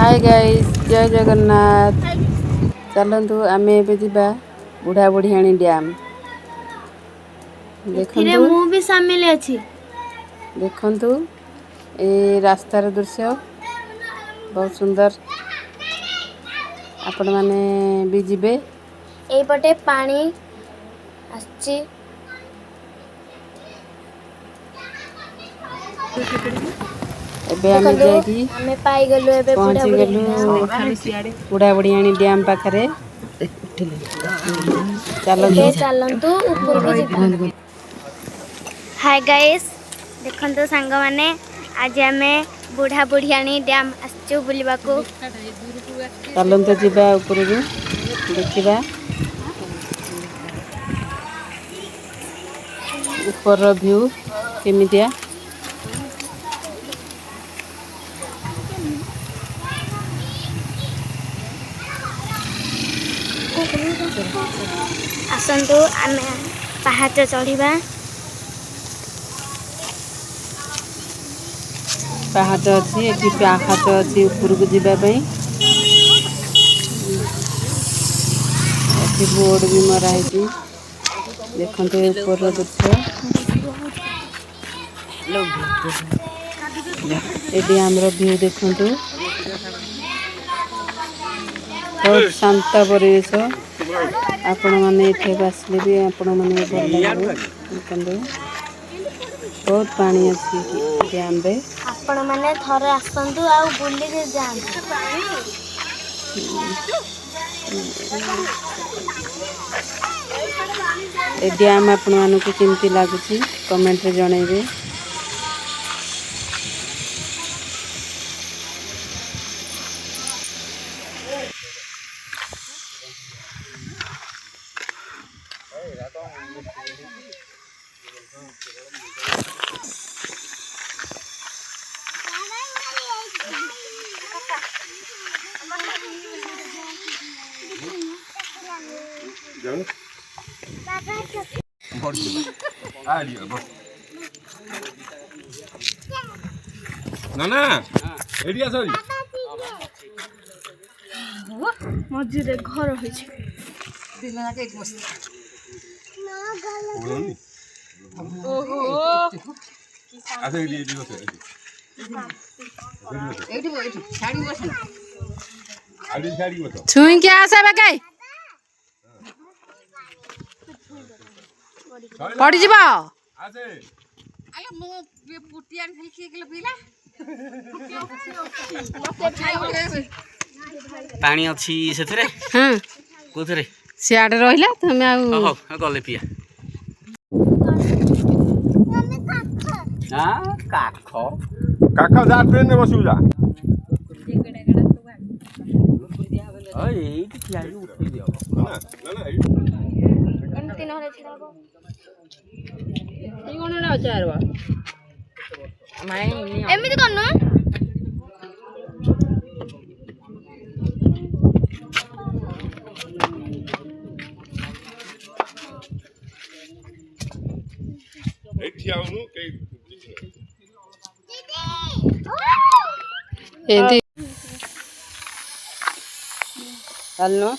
Hi guys जय जगन्नाथ। चलतु आम एबा बुढ़ा बुढ़ियाणी डैम एथिरे देखु मु भी शामिल अछि। देखु ए रास्तार दृश्य बहुत सुंदर। आपण माने भी जिबे एई पटे पानी आछि। एबे आमे देखलु जाकी आमे पाई गलु एबे बुढ़ा पहुंची बुढ़ी गलु डैम। बुढ़ा बुढ़ियाणी डैम पाखरे। एबे चलतु चलंतु ऊपर को जिबा। हाय गाइस देखंतु सांग माने आज आमे बुढ़ा बुढ़ियाणी डैम आछू बुलिबा को। चलतु जिबा ऊपर को देखिबा ऊपर व्यू केमितिया। आसंतु आमे पहाच चढ़िबा। पाहाच अछि एठी पाहाच अछि ऊपर को जिबा पई। एठी बोर्ड भी मरा ହେଇଛି देखंतु ए ऊपर दृश्य। ए डैम रो व्यू देखंतु बहुत शांत परिवेश। आपण माने एठे आसले भी आपण माने भल लागबो। देखंतु बहुत पानी अछि एठी डैम रे। आपण माने थरे आसंतु आ बुली के जांतु। ए डैम आपण मानकु केमती लागुची कमेंट रे जणैबे। नाना एडिया सरी मझिरे घर होइछ। ओहो आसे एडी बस एडी छाड़ी बस आडी छाड़ी बस छुई के आसे बकाई पड़ी जीवा आसे आलो मो पुटियान खाली के किलो पीला पानी अच्छी सेथरे हां कोथरे सियाडे रहिला तमे आ हो गले पिया हां काखो काका जा ट्रेन में बसु जा ओए एठी खियाली उठै दियो ना ना एमती नहले छिराबो। ई कोनडा चारवा एमिति करनु एठी आउनु के एदी चलनो